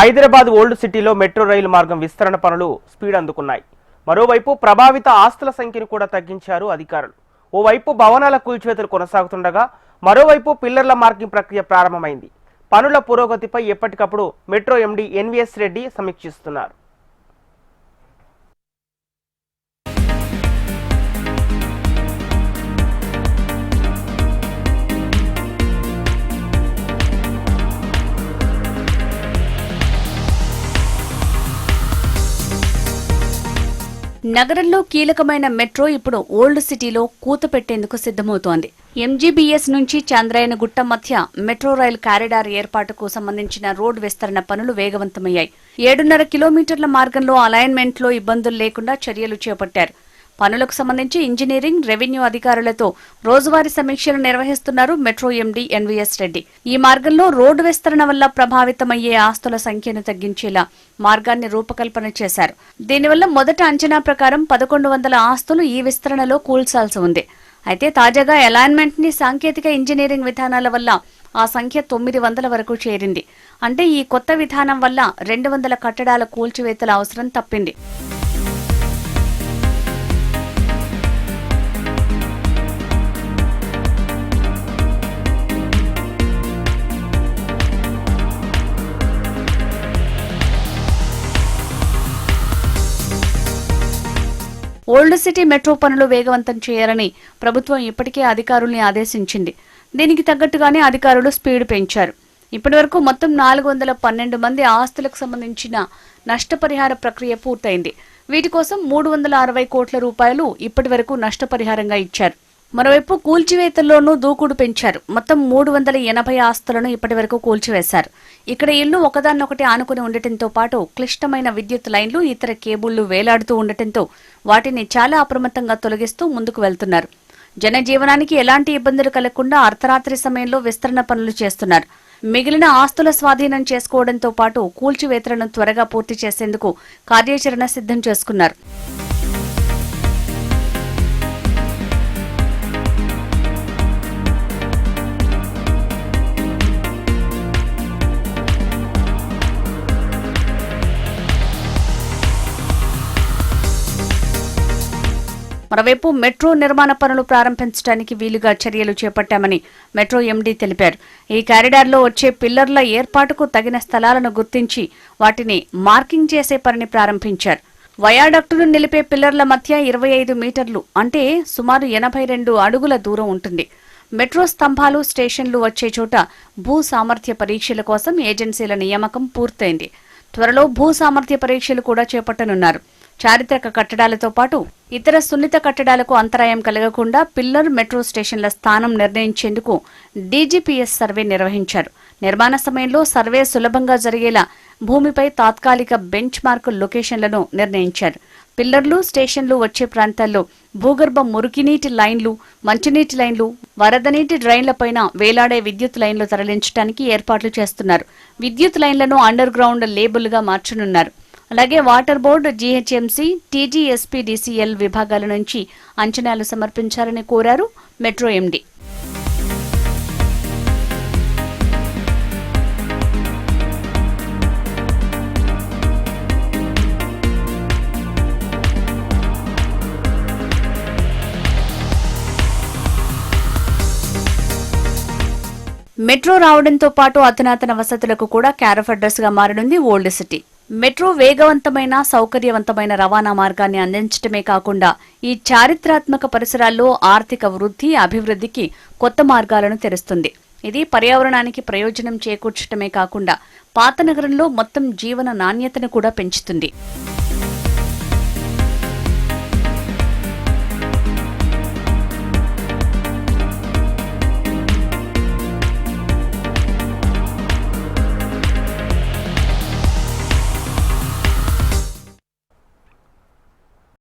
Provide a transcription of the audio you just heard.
Hyderabad old సిటీలో metro రైలు మార్గం విస్తరణ పనులు స్పీడ్ అందుకున్నాయి. మరోవైపు ప్రభావిత ఆస్తుల సంఖ్యను కూడా తగ్గించారు అధికారులు. ఓవైపు భవనాల కూల్చివేతలు కొనసాగుతుండగా మరోవైపు పిల్లర్ల మార్కింగ్ ప్రక్రియ ప్రారంభమైంది. పనుల పురోగతిపై ఎప్పటికప్పుడు మెట్రో ఎండీ ఎన్వీఎస్ రెడ్డి సమీక్షిస్తున్నారు. నగరంలో కీలకమైన మెట్రో ఇప్పుడు ఓల్డ్ సిటీలో కూత పెట్టేందుకు సిద్ధమవుతోంది. ఎంజీబీఎస్ నుంచి చంద్రాయనగుట్ట మధ్య మెట్రో రైలు కారిడార్ ఏర్పాటుకు సంబంధించిన రోడ్ విస్తరణ పనులు వేగవంతమయ్యాయి. 7.5 కిలోమీటర్ల మార్గంలో అలైన్మెంట్లో ఇబ్బందులు లేకుండా చర్యలు చేపట్టారు. పనులకు సంబంధించి ఇంజనీరింగ్, రెవెన్యూ అధికారులతో రోజువారీ సమీక్షలు నిర్వహిస్తున్నారు మెట్రో ఎండీ ఎన్వీఎస్ రెడ్డి. ఈ మార్గంలో రోడ్డు విస్తరణ వల్ల ప్రభావితమయ్యే ఆస్తుల సంఖ్యను తగ్గించేలా మార్గాన్ని రూపకల్పన చేశారు. దీనివల్ల మొదట అంచనా ప్రకారం 1100 ఆస్తులు ఈ విస్తరణలో కూల్చాల్సి ఉంది. అయితే తాజాగా అలైన్మెంట్ ని సాంకేతిక ఇంజనీరింగ్ విధానాల వల్ల ఆ సంఖ్య 900 వరకు చేరింది. అంటే ఈ కొత్త విధానం వల్ల 200 కట్టడాల కూల్చివేతల అవసరం తప్పింది. ఓల్డ్ సిటీ మెట్రో పనులు వేగవంతం చేయాలని ప్రభుత్వం ఇప్పటికే అధికారుల్ని ఆదేశించింది. దీనికి తగ్గట్టుగానే అధికారులు స్పీడ్ పెంచారు. ఇప్పటివరకు మొత్తం 412 మంది ఆస్తులకు సంబంధించిన నష్టపరిహార ప్రక్రియ పూర్తయింది. వీటి కోసం 360 కోట్ల రూపాయలు ఇప్పటివరకు నష్టపరిహారంగా ఇచ్చారు. మరోవైపు కూల్చివేతల్లోనూ దూకుడు పెంచారు. మొత్తం 380 ఆస్తులను ఇప్పటివరకు కూల్చివేశారు. ఇక్కడ ఇళ్లు ఒకదాన్నొకటి ఆనుకుని ఉండటంతో పాటు క్లిష్టమైన విద్యుత్ లైన్లు, ఇతర కేబుళ్లు వేలాడుతూ ఉండటంతో వాటిని చాలా అప్రమత్తంగా తొలగిస్తూ ముందుకు వెళ్తున్నారు. జనజీవనానికి ఎలాంటి ఇబ్బందులు కలగకుండా అర్ధరాత్రి సమయంలో విస్తరణ పనులు చేస్తున్నారు. మిగిలిన ఆస్తుల స్వాధీనం చేసుకోవడంతో పాటు కూల్చివేతలను త్వరగా పూర్తి చేసేందుకు కార్యాచరణ సిద్ధం చేసుకున్నారు. మరోవైపు మెట్రో నిర్మాణ పనులు ప్రారంభించడానికి వీలుగా చర్యలు చేపట్టామని మెట్రో ఎండీ తెలిపారు. ఈ కారిడార్లో వచ్చే పిల్లర్ల ఏర్పాటుకు తగిన స్థలాలను గుర్తించి వాటిని మార్కింగ్ చేసే పనిని ప్రారంభించారు. వయాడక్టులు నిలిపే పిల్లర్ల మధ్య 25 మీటర్లు అంటే సుమారు 82 అడుగుల దూరం ఉంటుంది. మెట్రో స్తంభాలు, స్టేషన్లు వచ్చే చోట భూ సామర్థ్య పరీక్షల కోసం ఏజెన్సీల నియామకం పూర్తయింది. త్వరలో భూ సామర్థ్య పరీక్షలు కూడా చేపట్టనున్నారు. చారిత్రక కట్టడాలతో పాటు ఇతర సున్నిత కట్టడాలకు అంతరాయం కలగకుండా పిల్లర్, మెట్రో స్టేషన్ల స్థానం నిర్ణయించేందుకు డీజీపీఎస్ సర్వే నిర్వహించారు. నిర్మాణ సమయంలో సర్వే సులభంగా జరిగేలా భూమిపై తాత్కాలిక బెంచ్ మార్క్ లొకేషన్లను నిర్ణయించారు. పిల్లర్లు, స్టేషన్లు వచ్చే ప్రాంతాల్లో భూగర్భ మురికినీటి లైన్లు, మంచినీటి లైన్లు, వరద నీటి డ్రైన్లపైన వేలాడే విద్యుత్ లైన్లు తరలించడానికి ఏర్పాట్లు చేస్తున్నారు. విద్యుత్ లైన్లను అండర్ గ్రౌండ్ లేబుల్గా మార్చనున్నారు. అలాగే వాటర్ బోర్డు, జీహెచ్ఎంసీ, టీజీఎస్పీడీసీఎల్ విభాగాల నుంచి అంచనాలు సమర్పించాలని కోరారు మెట్రో ఎండీ. మెట్రో రావడంతో పాటు అధునాతన వసతులకు కూడా కేర్ ఆఫ్ అడ్రస్ గా మారనుంది ఓల్డ్ సిటీ. మెట్రో వేగవంతమైన, సౌకర్యవంతమైన రవాణా మార్గాన్ని అందించడమే కాకుండా ఈ చారిత్రాత్మక పరిసరాల్లో ఆర్థిక వృద్ధి, అభివృద్ధికి కొత్త మార్గాలను తెరుస్తుంది. ఇది పర్యావరణానికి ప్రయోజనం చేకూర్చడమే కాకుండా పాత నగరంలో మొత్తం జీవన నాణ్యతను కూడా పెంచుతుంది.